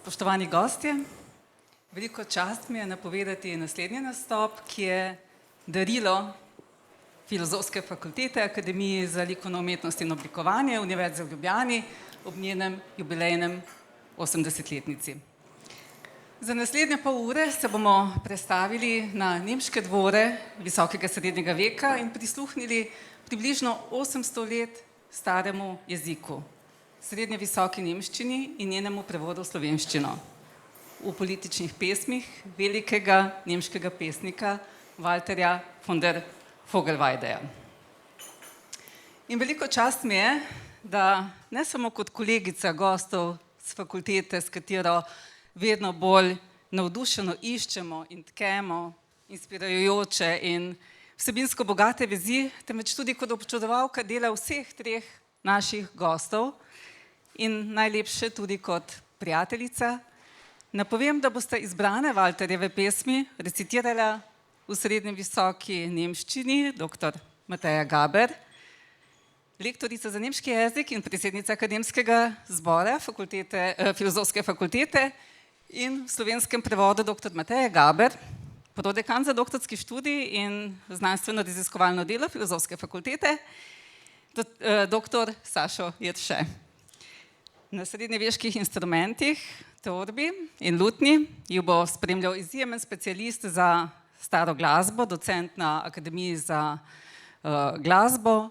Spoštovani gostje, veliko čast mi je napovedati naslednji nastop, ki je darilo Filozofske fakultete Akademiji za likovno umetnost in oblikovanje Univerze v Ljubljani ob njenem jubilejnem 80-letnici. Za naslednje pol ure se bomo prestavili na nemške dvore visokega srednjega veka in prisluhnili približno 800 let staremu jeziku, srednje visoki nemščini in njenemu prevodu v slovenščino, v političnih pesmih velikega nemškega pesnika Walterja von der Vogelweideja. In veliko čast mi je, da ne samo kot kolegica gostov s fakultete, s katero vedno bolj navdušeno iščemo in tkemo inspirajoče in vsebinsko bogate vezi, temveč tudi kot občudovalka dela vseh treh naših gostov in najlepše tudi kot prijateljica, napovem, da boste izbrane Walterjeve pesmi recitirala v srednje visoki nemščini dr. Mateja Gaber, lektorica za nemški jezik in predsednica akademskega zbora Filozofske fakultete in v slovenskem prevodu dr. Mateja Gaber, prodekan za doktorski študij in znanstveno-raziskovalno delo Filozofske fakultete, dr. Sašo Jerše. Na srednjeveških instrumentih, torbi in lutni ju bo spremljal izjemen specialist za staro glasbo, docent na Akademiji za glasbo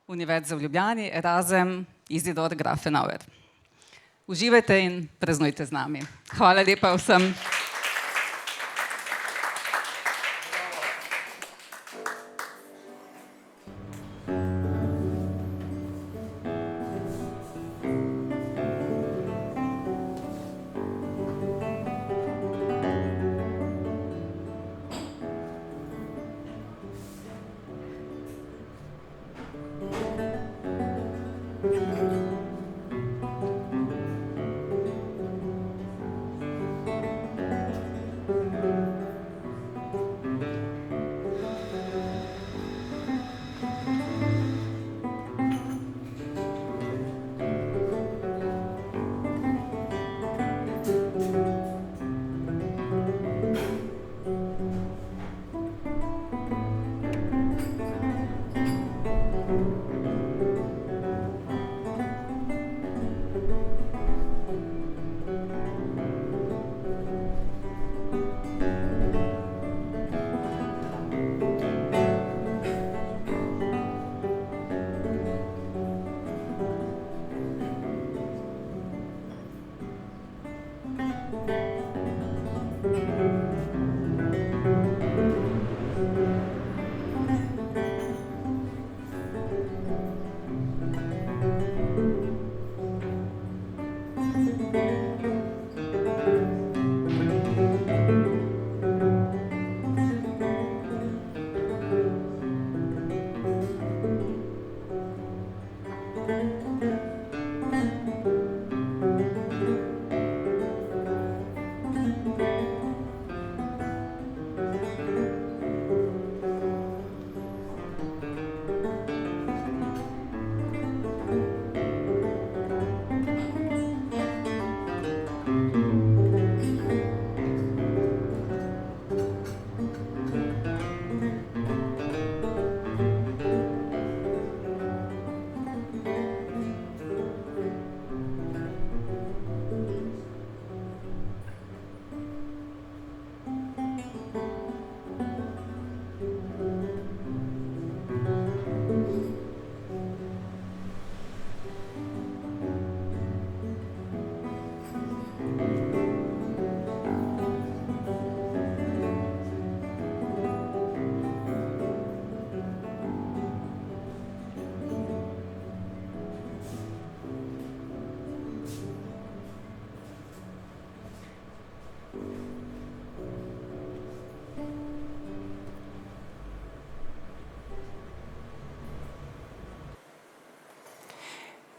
Univerze v Ljubljani, Erasem Izidor Grafenauer. Uživajte in praznujte z nami. Hvala lepa vsem.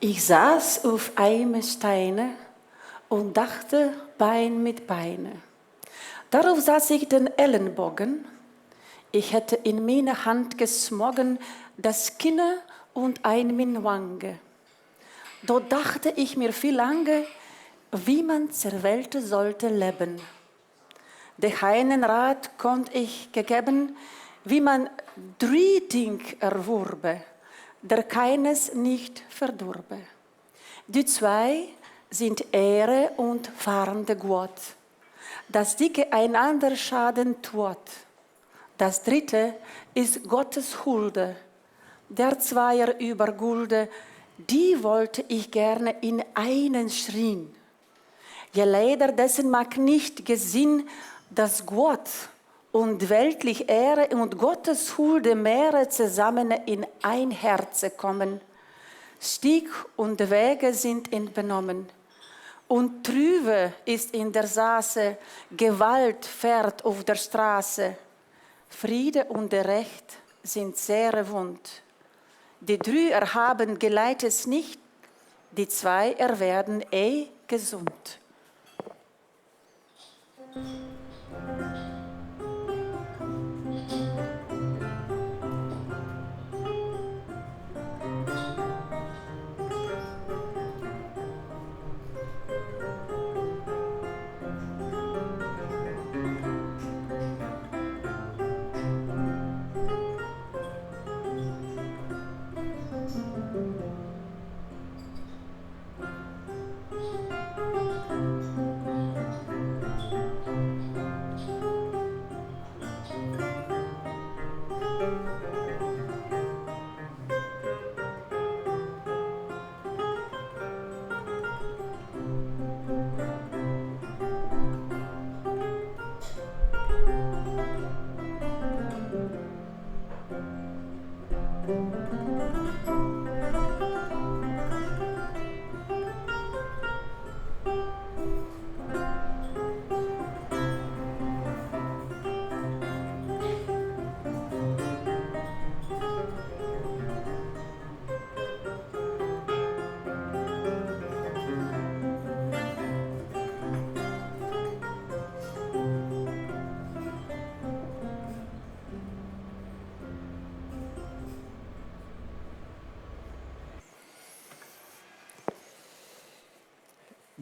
Ich saß auf einem Steine und dachte Bein mit Beine. Darauf saß ich den Ellenbogen. Ich hätte in meine Hand gesmogen das Kinn und ein min Wange. Da dachte ich mir viel lange, wie man zerwählte sollte leben. Der einen Rat konnt ich gegeben, wie man 3 Ding erwurbe, der keines nicht verdurbe. Die 2 sind Ehre und fahrende Gott, das dicke einander Schaden tut. Das 3. ist Gottes Hulde, der 2er über Gulde, die wollte ich gerne in einen schrien. Je leider dessen mag nicht gesinn, dass Gott und weltlich Ehre und Gottes Hulde Meere zusammen in ein Herz kommen. Stieg und Wege sind entbenommen. Und Trübe ist in der Saße, Gewalt fährt auf der Straße. Friede und Recht sind sehr wund. Die 3 erhaben geleit es nicht, die 2 werden gesund.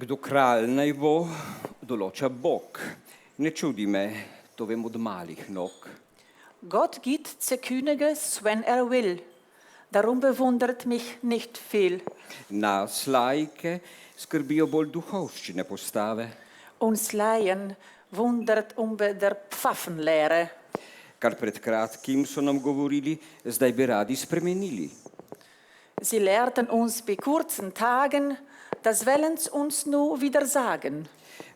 Kdo kralj naj bo, določa Bog. Ne čudi me, to vem od malih nog. Gott gibt zu Königes, wenn will. Darum bewundert mich nicht viel. Nas laike skrbijo bolj duhovščine postave, Uns Laien wundert der Pfaffenlehre. kar pred kratkim so nam govorili, zdaj bi radi spremenili. Sie lehrten uns bei kurzen Tagen, das wollen's uns nur wieder sagen.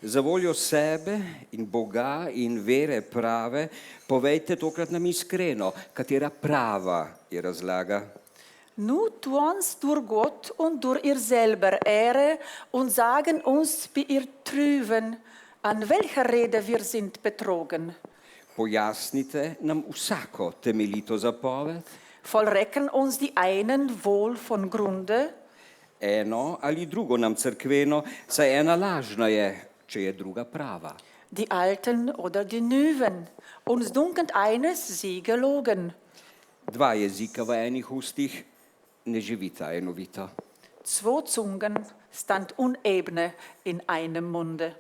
Za voljo sebe in Boga in vere prave, povejte tokrat nam iskreno, katera prava je razlaga. Nu tun's durch Gott und durch ihr selber Ehre und sagen uns bei ihr Trüben, an welcher Rede wir sind betrogen. Pojasnite nam vsako temeljito zapoved, Vollrecken uns die einen wohl von Grunde, eno ali drugo nam cerkveno, saj ena lažna je, če je druga prava. die Alten oder die Nüven. Uns dunkend eines, sie gelogen. 2 jezika v enih ustih ne živita enovito. 2 Zungen stand unebne in einem Munde.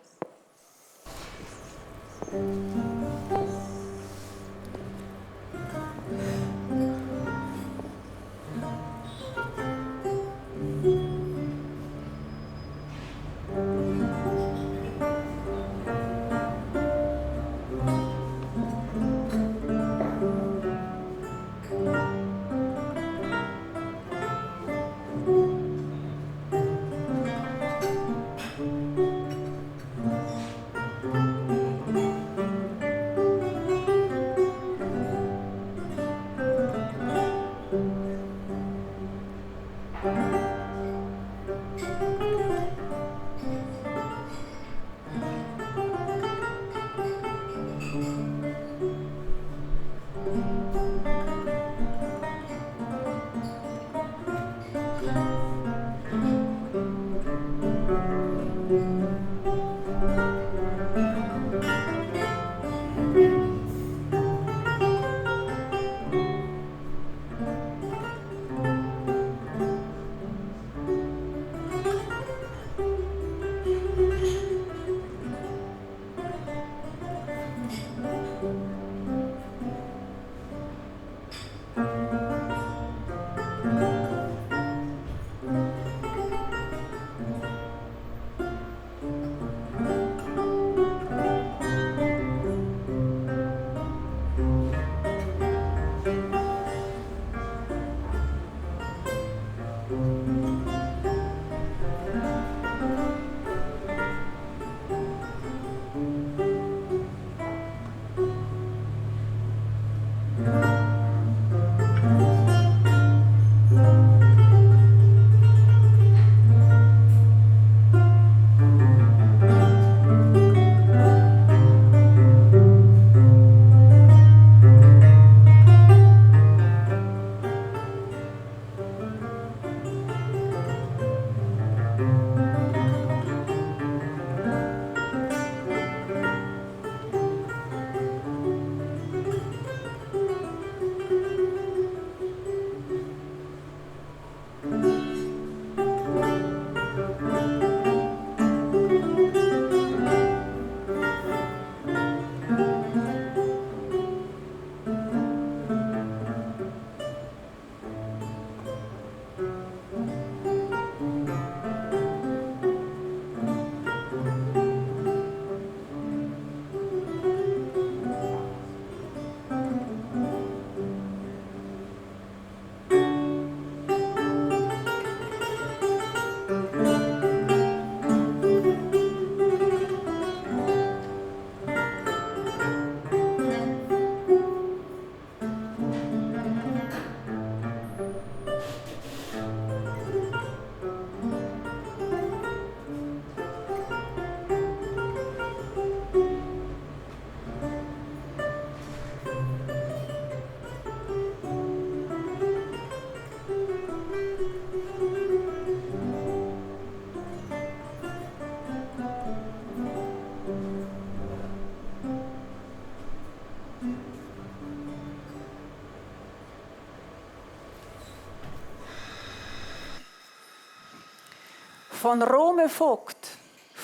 Von Rome Vogt,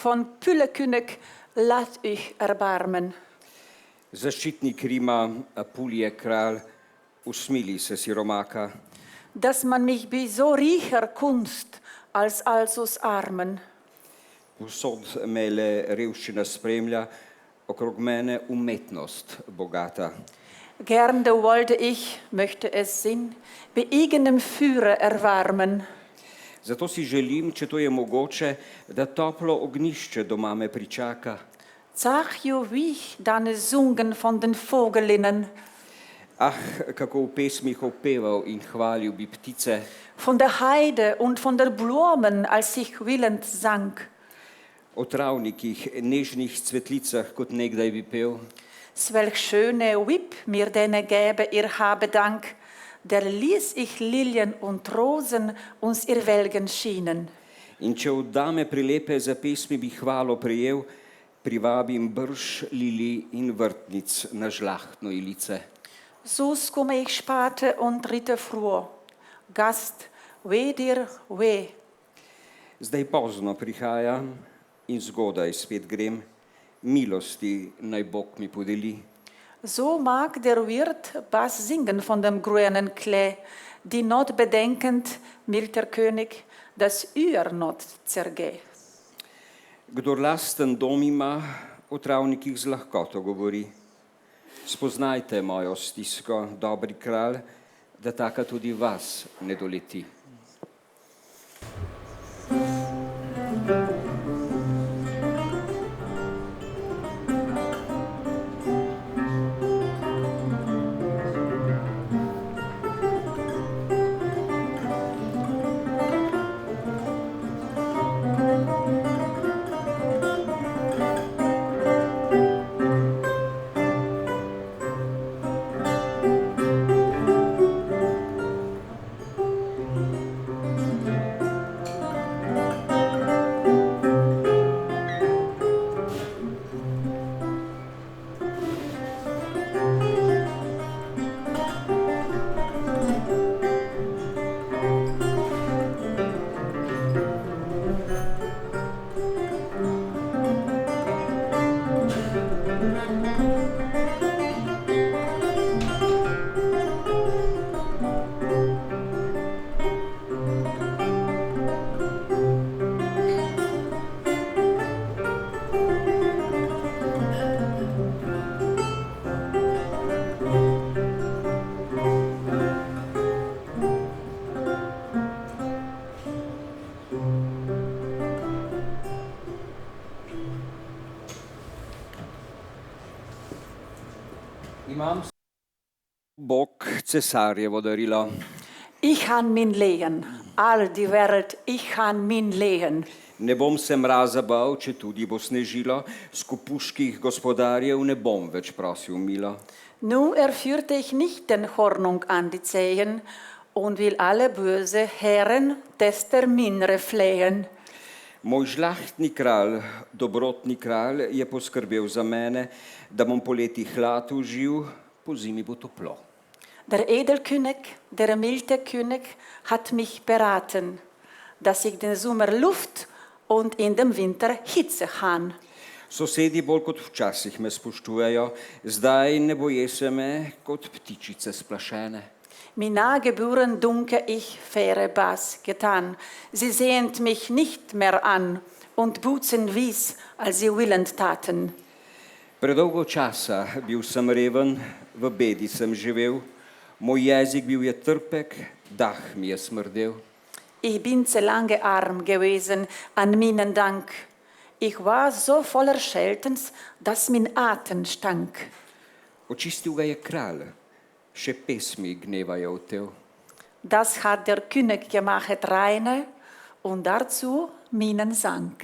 von Pülekönig laat ich erbarmen. Zaščitnik Rima, Apulije kralj, usmili se siromaka. Dass man mich bei so reicher Kunst als Alsos Armen. Povsod me le revščina spremlja, okrog mene umetnost bogata. Gerne wollte ich, möchte es Sinn, bei eigenem Führer erwarmen. Zato si želim, če to je mogoče, da toplo ognišče doma me pričaka. Zag jo wie dann zungen von den Vogelinnen, Ah, kako v pesmih opeval in hvalil bi ptice, von der Heide und von der Blumen, als ich willend sang. o travnikih, nežnih cvetlicah, kot nekdaj bi pel. Welch schöne Wip mir dene gäbe, ihr habe Dank, der ließ ich Lilien und Rosen uns ihr Welgen schienen. In če od dame prilepe za pesmi bi hvalo prejel, privabim brž lili in vrtnic na žlahtno ilice. So komme ich spate und ritte froh. Gast, weh dir, weh. Zdaj pozno prihajam in zgodaj spet grem, milosti naj Bog mi podeli. So mag der Wirt Bass singen von dem grünen Klee, die not bedenkend, milder König, das not zergeh. Kdor lasten dom ima, o travnikih z lahkoto govori. Spoznajte mojo stisko, dobri kralj, da taka tudi vas ne doleti. Imam Bog cesarjevo darilo. Ich han min lehen, all die Welt, ich han min lehen. Ne bom se mraza bal, če tudi bo snežilo, skupuških gospodarjev ne bom več prosil milo. Nu führte ich nicht den Hornung an die Zehen und will alle böse Herren des Minre flehen. Moj žlahtni kralj, dobrotni kralj, je poskrbel za mene, da bom poleti hlad uživ, po zimi bo toplo. Der Edelkönig, der milde König, hat mich beraten, dass ich den Sommer Luft und in dem Winter Hitze han. Sosedi bolj kot včasih me spoštujejo, zdaj ne boje se me kot ptičice splašene. Mina Gebühren dunke ich faire Bass getan. Sie sehnt mich nicht mehr an und buzen wies, als sie willend taten. Predolgo časa bil sem reven, v bedi sem živel, moj jezik bil je trpek, dah mi je smrdel. Ich bin zu lange arm gewesen an meinen Dank. Ich war so voller Scheltens, dass mein Atem stank. Očistil ga je kralj, še pesmi gneva je otel. Das hat der König gemacht reine und dazu meinen Sang.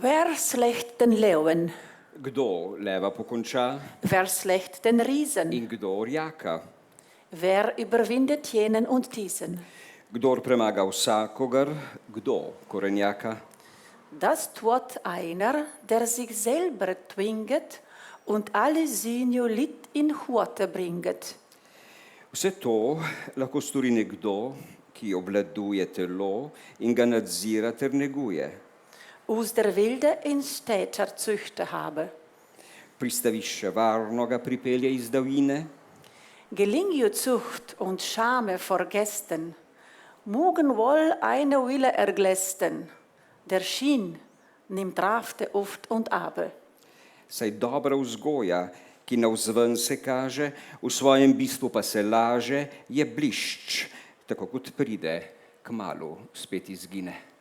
Wer schlägt den Löwen? Kdo leva pokonča Wer schlägt den Riesen? in kdo orjaka? Wer überwindet jenen und diesen? Kdor premaga vsakogar, kdo korenjaka? Das tut einer, der sich selber twinget und alle sinjo lit in Hurte bringet. Vse to lahko stori nekdo, ki obvladuje telo in ga nadzira ter neguje. Aus der Wilde in Städter Züchte habe. Pristavišče varno ga pripelje iz davine, Gelingjo Zucht und Schame vor Gästen, mogen wohl eine Wille erglästen, der Schien nimmt Rafte oft und abe. saj dobra vzgoja, ki navzven se kaže, v svojem bistvu pa se laže, je blišč, tako kot pride, kmalu spet izgine.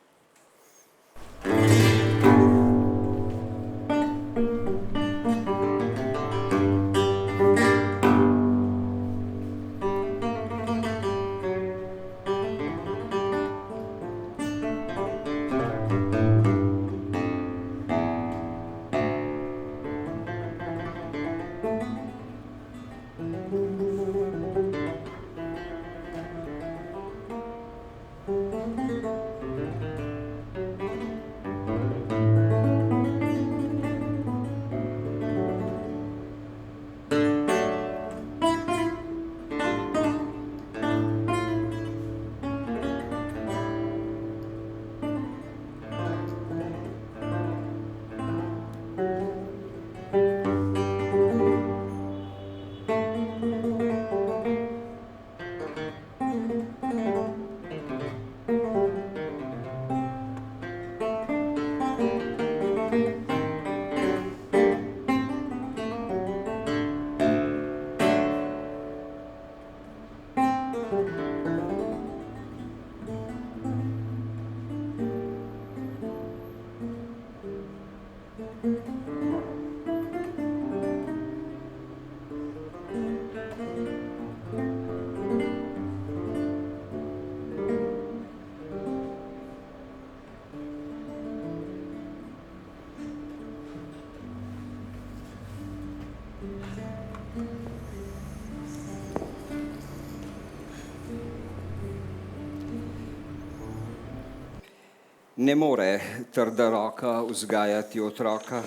Ne more trda roka vzgajati otroka.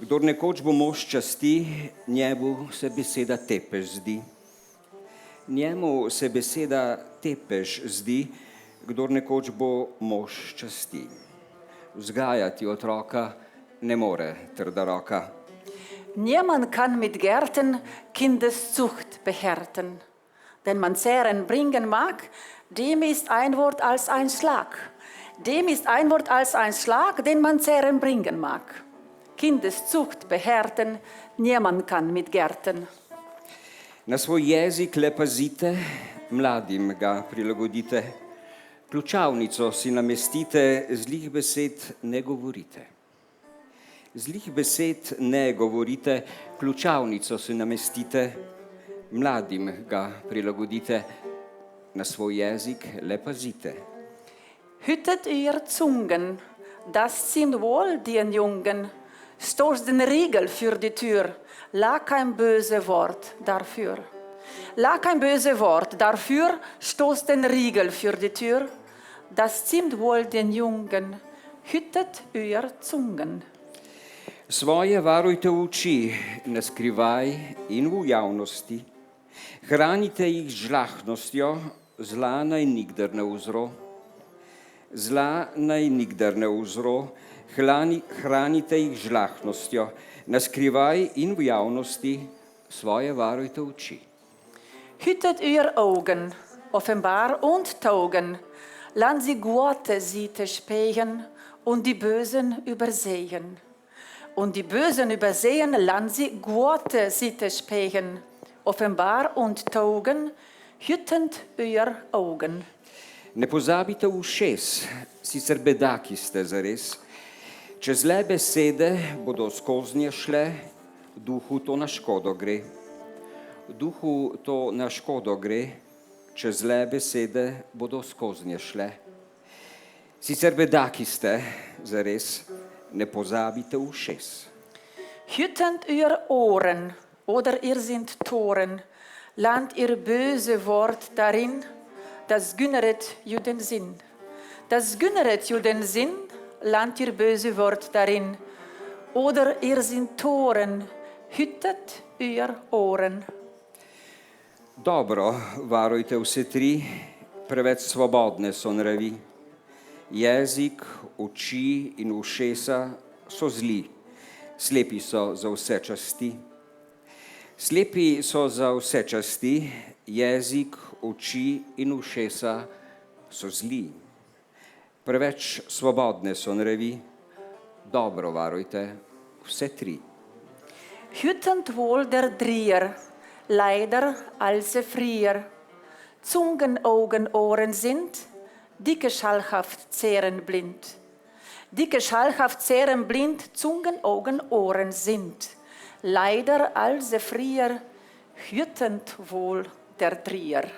Kdor nekoč bo mož časti, njemu se beseda tepež zdi. Njemu se beseda tepež zdi, kdor nekoč bo mož časti. Vzgajati otroka ne more trda roka. Niemand kann mit Gärten Kindeszucht behärten. Denn man Zähren bringen mag, dem ist ein Wort als ein Schlag. Dem ist ein Wort als ein Schlag, den man Zähren bringen mag. Kindeszucht behärten, niemand kann mit Gärten. Na svoj jezik le pazite, mladim ga prilagodite. Ključavnico si namestite, zlih besed ne govorite. Zlih besed ne govorite, ključavnico si namestite, mladim ga prilagodite. Na svoj jezik le pazite. Hütet ihr Zungen, das sind wohl den Jungen. Stoßt den Riegel für die Tür, lag kein böse Wort dafür. Lag kein böse Wort dafür, stoßt den Riegel für die Tür. Das sind wohl den Jungen, hütet ihr Zungen. Svoje varujte v oči, ne skrivaj in v javnosti. Hranite jih z žlahtnostjo, zla naj nikdar ne uzro. Zla naj nikdar ne uzro, hranite jih z žlahtnostjo, na skrivaj in v javnosti, svoje varujte oči. Hütet ihr Augen, offenbar und Taugen, lasst sie gute Sitte spähen und die Bösen übersehen. Und die Bösen übersehen, lasst sie gute Sitte spähen, offenbar und Taugen, hütend ihr Augen. Ne pozabite ušes, sicer bedaki ste zares. Čez zle besede bodo skoznje šle, duhu to na škodo gre. Duhu to na škodo gre, čez zle besede bodo skoznje šle. Sicer bedaki ste zares, ne pozabite ušes. Hütend ihr Ohren, oder ihr sind Toren, lernt ihr böse Wort darin, das günneret ju den Sinn. Das günneret ju den Sinn, lernt ihr böse Wort darin, oder ihr sind Toren, hütet ihr Ohren. Dobro, varujte vse tri, preveč svobodne so nravi. Jezik, oči in ušesa so zli, slepi so za vse časti. Slepi so za vse časti, jezik, oči in ušesa so zli. Preveč svobodne so nravi, dobro varujte vse tri. Hütend wohl der Drier, leider als Frier. Zungen, Augen, Ohren sind, dicke schalkhaft zehren blind. Dicke schalkhaft zehren blind, Zungen, Augen, Ohren sind. Leider als Frier, hütend wohl der Drier.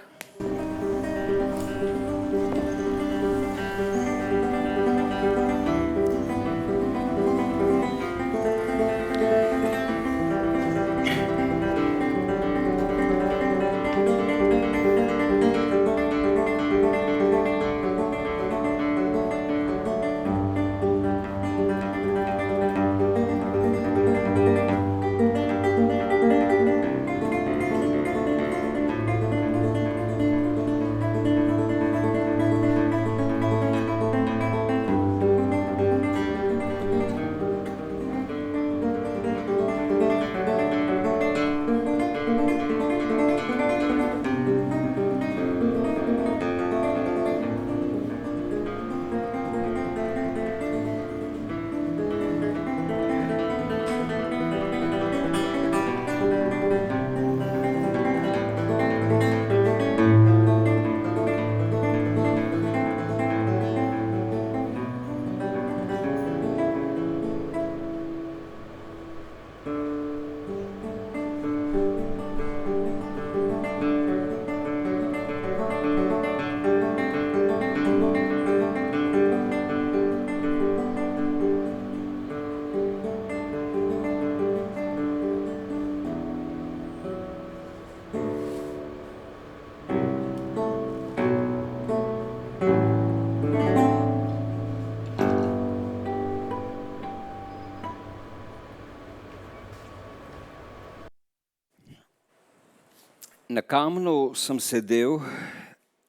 Na kamnu sem sedel,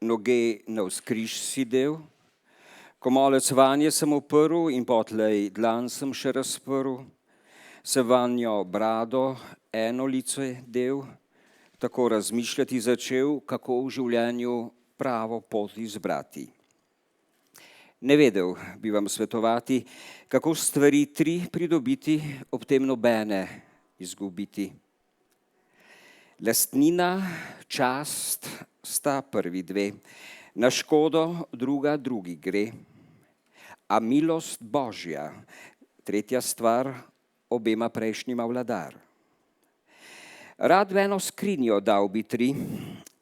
noge navzkriž si del, komolec vanje sem uprl in potlej dlan sem še razprl, se vanjo brado eno lice del, tako razmišljati začel, kako v življenju pravo pot izbrati. Ne vedel bi vam svetovati, kako stvari tri pridobiti, ob tem nobene izgubiti. Lastnina, čast sta prvi dve, na škodo druga drugi gre, a milost Božja, tretja stvar, obema prejšnjima vladar. Rad v eno skrinjo dal bi tri,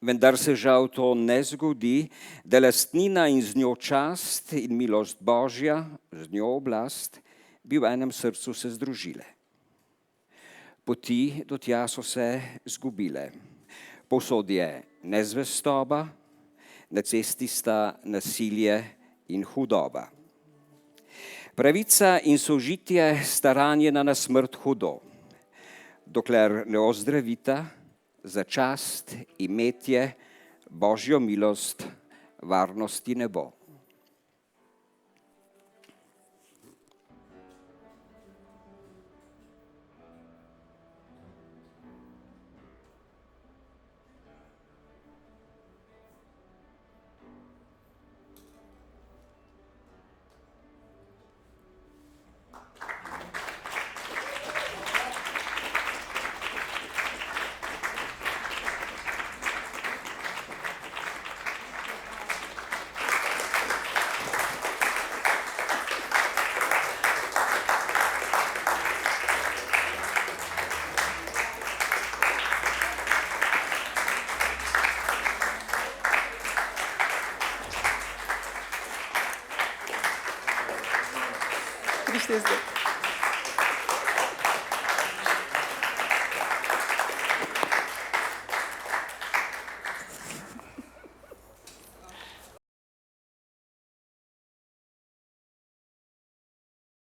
vendar se žal to ne zgodi, da lastnina in z njo čast in milost Božja, z njo oblast, bi v enem srcu se združile. Poti do tja so se zgubile. Povsod je nezvestoba, na cesti sta nasilje in hudoba. Pravica in sožitje sta ranjena na smrt hudo, dokler ne ozdravita za čast, imetje, Božjo milost, varnosti ne bo. Krishna.